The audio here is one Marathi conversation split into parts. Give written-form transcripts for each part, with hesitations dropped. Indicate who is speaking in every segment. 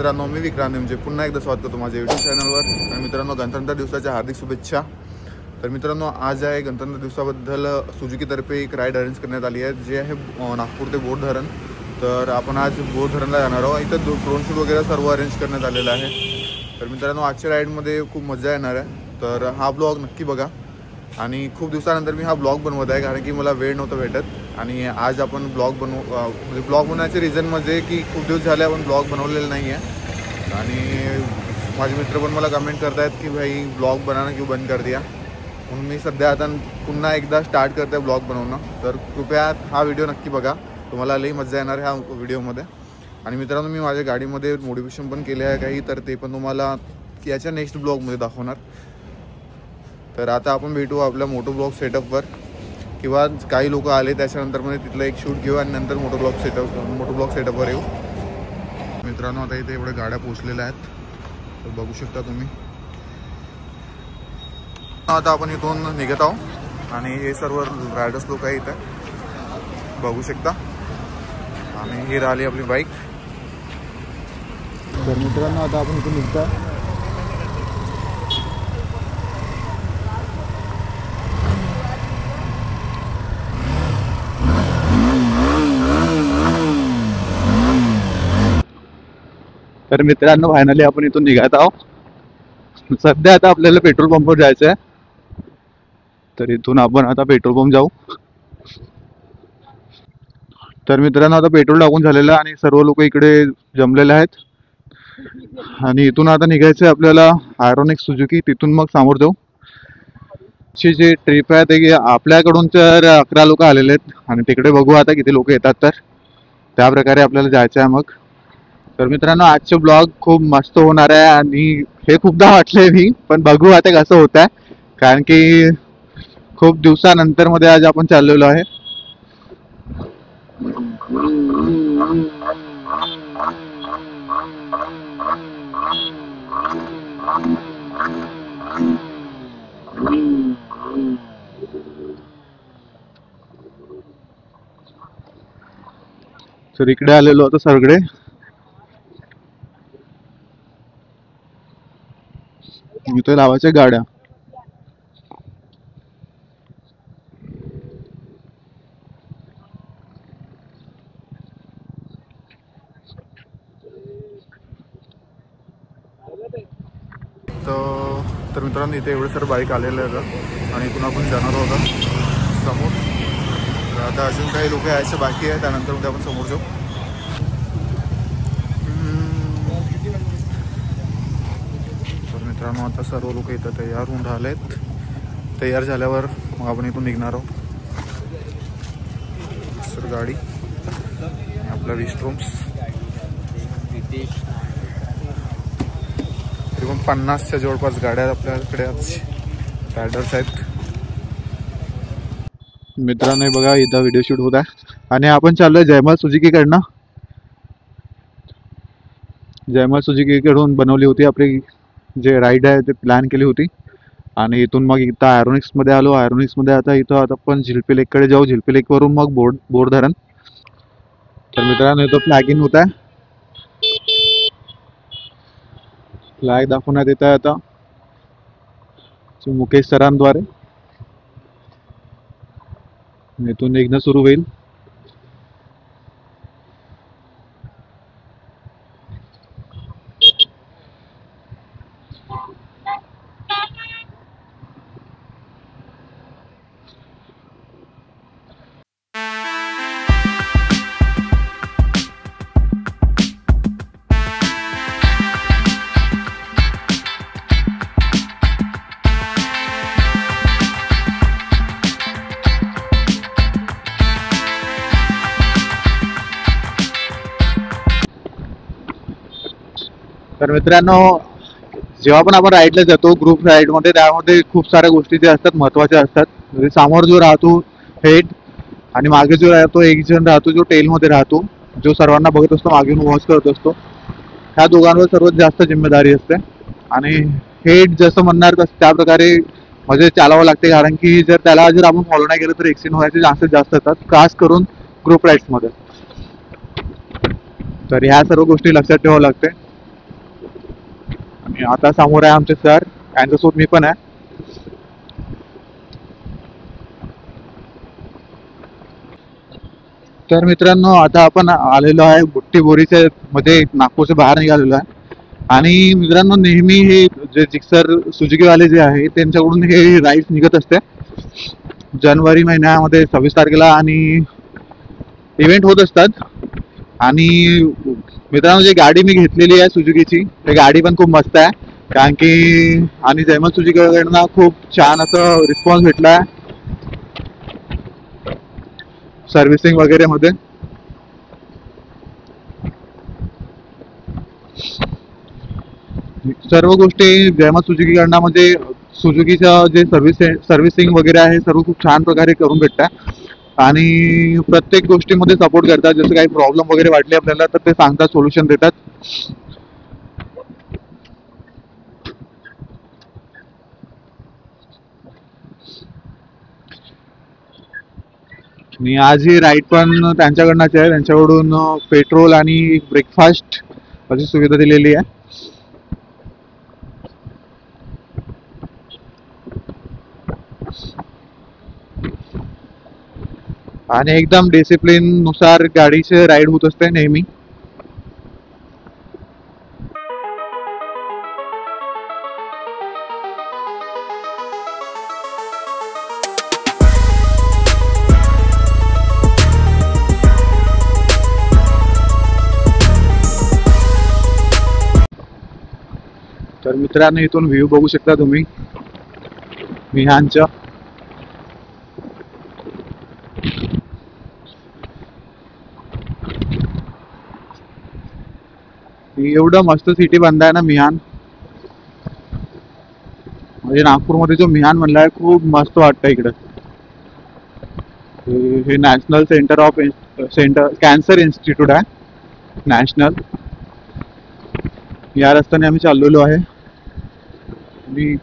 Speaker 1: मित्रांनो, मी विक्रांत म्हणजे पुन्हा एकदा स्वागत करतो माझ्या यूट्यूब चॅनलवर। आणि मित्रांनो, गणतंत्र दिवसाच्या हार्दिक शुभेच्छा। तर मित्रांनो, आज आहे गणतंत्र दिवसाबद्दल सुझुकीतर्फे एक राईड अरेंज करण्यात आली आहे, जे आहे नागपूर ते बोर धरण। तर आपण आज बोर धरणला जाणार आहोत। इथं ड्रोन शूट वगैरे सर्व अरेंज करण्यात आलेलं आहे। तर मित्रांनो, आजच्या राईडमध्ये खूप मजा येणार आहे, तर हा ब्लॉग नक्की बघा। आणि खूप दिवसानंतर मी हा ब्लॉग बनवत आहे, कारण की मला वेळ नव्हता भेटत। आणि आज आपण ब्लॉग म्हणजे ब्लॉग बनवण्याचे रिझन म्हणजे की खूप दिवस झाले आपण ब्लॉग बनवलेलं नाही आहे। आणि माझे मित्र पण मला कमेंट करत आहेत की भाई ब्लॉग बनाना क्यों बंद कर दिया। म्हणून मी सध्या आता पुन्हा एकदा स्टार्ट करते ब्लॉग बनवणं। तर कृपया हा व्हिडिओ नक्की बघा, तुम्हाला लई मजा येणार ह्या व्हिडिओमध्ये। आणि मित्रांनो, मी माझ्या गाडीमध्ये मॉडिफिकेशन पण केले आहे काही, तर ते पण तुम्हाला याच्या नेक्स्ट ब्लॉगमध्ये दाखवणार। तर आता आपण भेटू आपल्या मोटो ब्लॉग सेटअपवर, किंवा काही लोक आले त्याच्यानंतर मध्ये तिथलं एक शूट घेऊ आणि नंतर मोटो ब्लॉग सेटअपवर येऊ। मित्रांनो, आता इथे एवढ्या गाड्या पोचलेल्या आहेत, तर बघू शकता तुम्ही। आता आपण इथून निघत आहोत आणि हे सर्व रायडर्स लोक आहे इथे बघू शकता। आणि ही राहिली आपली बाईक। तर मित्रांनो, आता आपण इथून निघतो। तर मित्रांनो, फायनली आपण इथून निघत आहोत। सध्या आता आपल्याला पेट्रोल पंपवर जायचं आहे, तर इथून आपण आता पेट्रोल पंप जाऊ। तर मित्रांनो, आता पेट्रोल टाकून झालेलं आहे आणि सर्व लोक इकडे जमलेले आहेत। आणि इथून आता निघायचं आहे आपल्याला आयरॉनिक्स सुझुकी, तिथून मग समोर जाऊ। ची जी ट्रिप आहे ते आपल्याकडून तर 11 लोक आलेले आहेत, आणि तिकडे बघू आता किती लोक येतात, तर त्या प्रकारे आपल्याला जायचं आहे मग। तर मित्रांनो, आजचे ब्लॉग खूप मस्त होणार आहे, आणि हे खूपदा वाटलंय मी, पण बघू आता कसं होत आहे, कारण की खूप दिवसानंतर मध्ये आज आपण चाललेलो आहे। तर इकडे आलेलो होतो सगळे, इथे लावायच्या गाड्या। तर मित्रांनो, इथे एवढे सर्व बाईक आलेले आहेत आणि इथून आपण जाणार आहोत समोर। तर आता अजून काही लोक यायचे बाकी आहे, त्यानंतर उद्या आपण समोर जाऊ। तर मित्रांनो, आता सर्व लोक इथं तयार होऊन राहिलेत। तयार झाल्यावर मग आपण इथून निघणार आहोत। सर गाडी आपला 20 रूम्स, तरी 50च्या जवळपास गाड्या आपल्याकडे आज रायडर्स आहेत। मित्रांनो बघा, इथं व्हिडिओ शूट होत आहे आणि आपण चाललोय जयमाल सुझुकीकडनं। जयमाल सुझुकीकडून बनवली होती आपली जे राईड आहे ते प्लॅन केली होती, आणि इथून मग इथं आयरॉनिक्समध्ये आलो। आयरॉनिक्समध्ये आता इथं आपण झिलपी लेककडे जाऊ, झिलपी लेकवरून मग बोर धरण। तर मित्रांनो, इथं फ्लॅगिंग होत आहे, फ्लॅग दाखवण्यात येत आहे आता मुकेश सरांद्वारे। इथून निघणं सुरू होईल। तर मित्रांनो, जेव्हा पण आपण राईडला जातो ग्रुप राईडमध्ये, त्यामध्ये खूप साऱ्या गोष्टी ज्या असतात महत्त्वाच्या असतात। म्हणजे समोर जो राहतो हेड, आणि मागे जो राहतो एक जण राहतो जो टेलमध्ये राहतो, जो सर्वांना बघत असतो, मागून वॉच करत असतो। ह्या दोघांवर सर्वात जास्त जिम्मेदारी असते, आणि हेड जसं म्हणणार तसं त्या प्रकारे म्हणजे चालावं लागते, कारण की त्याला जर आपण फॉलो नाही केलं तर ॲक्सिडेंट व्हायचे चान्सेस जास्त असतात, खास करून ग्रुप राईड्समध्ये। तर ह्या सर्व गोष्टी लक्षात ठेवावं लागते। आता समोर आहे आमचे सर, त्यांच्यासोबत मी पण आहे. तर मित्रांनो, आता आपण आलेलो आहे बुट्टी बोरीच्या मध्ये, नागपूरच्या बाहेर निघालेलो आहे. आणि मित्रांनो, नेहमी हे जे जिक्सर सुझुकीवाले जे आहे त्यांच्याकडून हे राईड्स निघत असते जानेवारी महिन्यामध्ये 26 तारखेला, आणि इव्हेंट होत असतात. आणि मित्रांनो, जी गाडी मी घेतलेली आहे सुझुकीची, ती गाडी पण खूप मस्त आहे. कारण की आणि जयमल सुझुकीकडनं खूप छान असं रिस्पॉन्स भेटला आहे सर्व्हिसिंग वगैरे मध्ये. सर्व गोष्टी जयमल सुझुकीकडनं, म्हणजे सुझुकीचं जे सर्व्हिसिंग वगैरे आहे सर्व खूप छान प्रकारे करून भेटतात. आणि प्रत्येक गोष्टीमध्ये सपोर्ट करतात. जसं काही प्रॉब्लेम वगैरे वाटले आपल्याला तर ते सांगतात, सोल्युशन देतात. आणि आज ही राईड पण त्यांच्याकडनंच आहे. त्यांच्याकडून पेट्रोल आणि ब्रेकफास्ट अशी सुविधा दिलेली आहे. आणि एकदम डिसिप्लिन नुसार गाडीचे राईड होत असते नेहमी. तर मित्रांनो, इथून व्ह्यू बघू शकता तुम्ही मिहानच्या. एवढं मस्त सिटी बांधलाय ना मिहान, म्हणजे नागपूरमध्ये जो मिहान म्हणलाय खूप मस्त वाटतं इकडं. हे नॅशनल सेंटर कॅन्सर इन्स्टिट्यूट आहे, नॅशनल. या रस्त्याने आम्ही चाललेलो आहे. आणि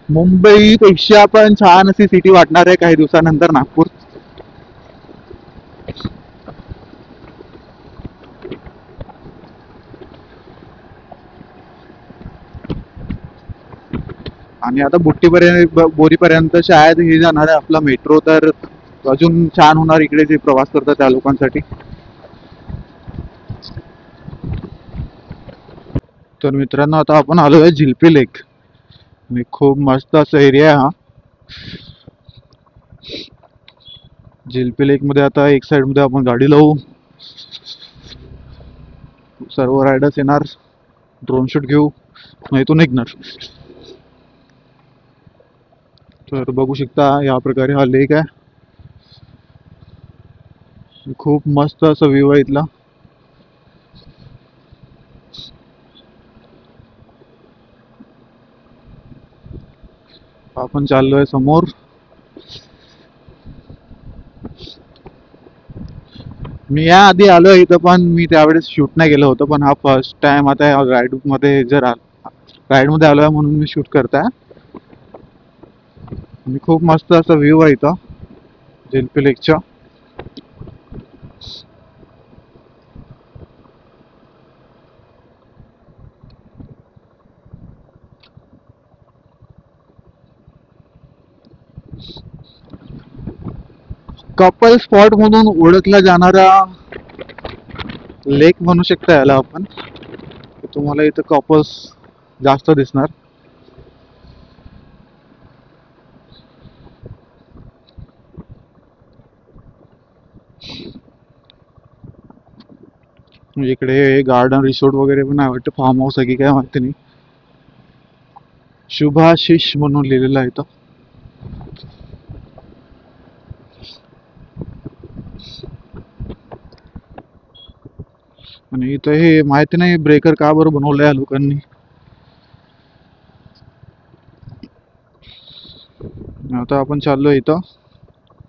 Speaker 1: मुंबईपेक्षा पण छान अशी सिटी वाटणार आहे काही दिवसानंतर नागपूर. आणि आता बोरीपर्यंत शायद हे जाणार आहे आपला मेट्रो, तर अजून छान होणार इकडे जे प्रवास करतात त्या लोकांसाठी. तर मित्रांनो, आता आपण आलो आहे झिलपी लेक. आणि खूप मस्त असा एरिया आहे हा. झिलपी लेक मध्ये आता एक साइड मध्ये आपण गाडी लावू, सर्व रायडर्स येणार, ड्रोन शूट घेऊ, इथून निघणार. तर बघू शकता या प्रकारे हा लेक आहे. खूप मस्त असा व्ह्यू आहे इथला. आपण चाललोय समोर. मी या आधी आलोय इथं, पण मी त्यावेळेस शूट नाही केलं होतं. पण हा फर्स्ट टाइम आता राईड मध्ये राईड मध्ये आलोय म्हणून मी शूट करताय. आणि खूप मस्त असा व्ह्यू आहे इथं झिलपी लेकचा. कपल स्पॉट म्हणून ओळखला जाणारा लेक म्हणू शकता याला आपण. तुम्हाला इथं कपल्स जास्त दिसणार. इकडे गार्डन रिसोर्ट वगैरे पण आहे वाटतं, फार्म हाऊस आहे की काय माहिती नाही. शुभाशिष म्हणून लिहिलेलं आहे इथं. आणि इथं हे माहिती नाही ब्रेकर का बरं बनवलंय या लोकांनी. आता आपण चाललोय इथं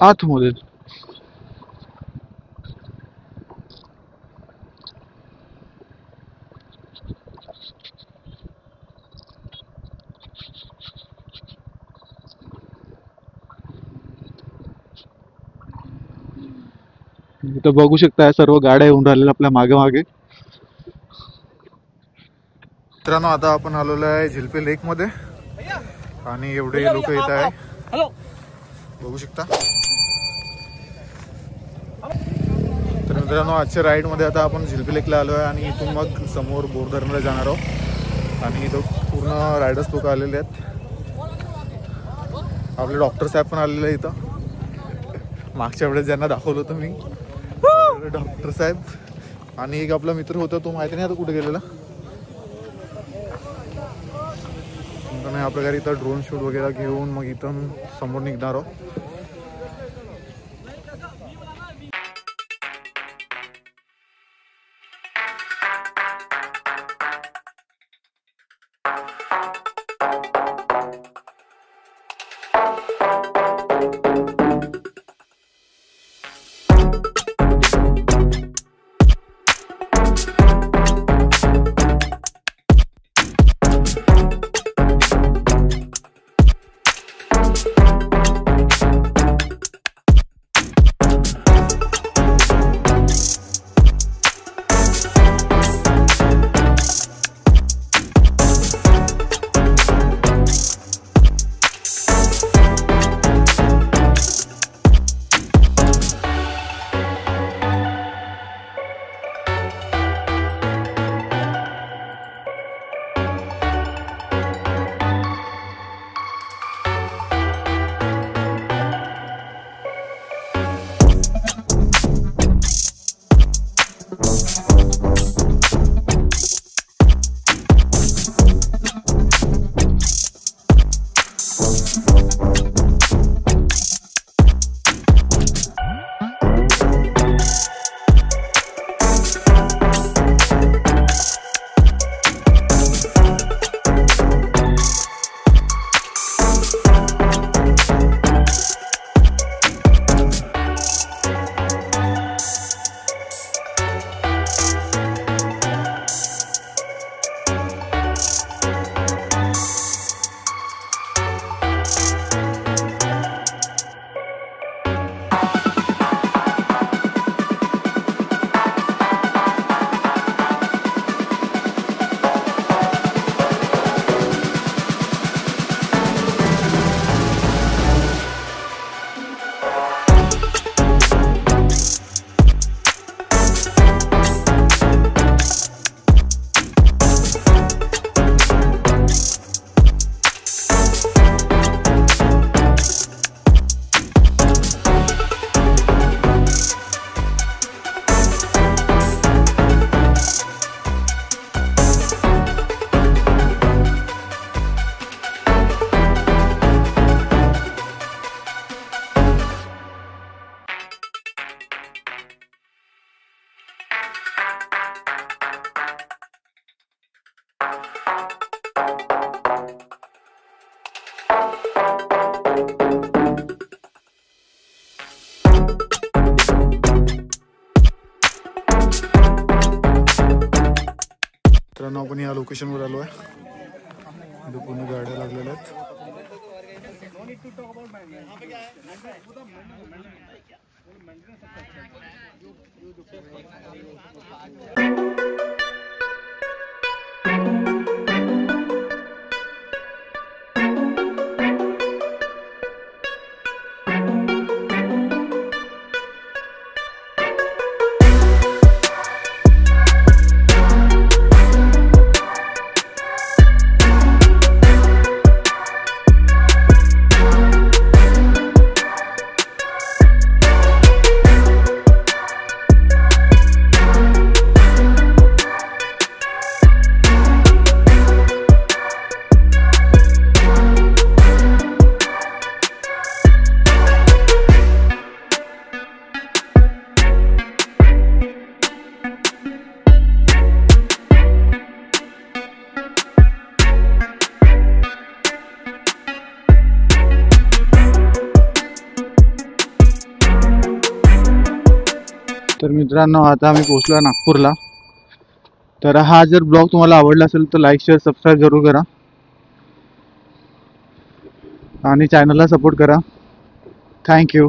Speaker 1: आतमध्ये. इथं बघू शकता सर्व गाड्या येऊन राहिलेल्या आपल्या मागे मागे. मित्रांनो आता आपण आलेलो आहे झिलपे लेक मध्ये आणि एवढे लोक येत आहे, बघू शकता. तर मित्रांनो आजच्या राईड मध्ये आता आपण झिलपे लेकला आलो आहे आणि इथून मग समोर बोरधरणला जाणार आहोत. आणि इथं पूर्ण रायडर्स लोक आलेले आहेत. आपले डॉक्टर साहेब पण आलेले आहे इथं. मागच्या वेळेस ज्यांना दाखवलं होतं मी, डॉक्टर साहेब. आणि एक आपला मित्र होता, तो माहिती नाही आता कुठे गेलेला. या प्रकारे इथं ड्रोन शूट वगैरे घेऊन मग इथून समोर निघणार आहोत. मित्रांनो आपण या लोकेशनवर आलो आहे. इथे पूर्ण गाड्या लागलेल्या आहेत. तर मित्रांनो आता आम्ही पोहोचलो नागपूरला. तर हा जर ब्लॉग तुम्हाला आवडला असेल तर लाईक शेअर सबस्क्राईब जरूर करा आणि चॅनलला सपोर्ट करा. थँक्यू.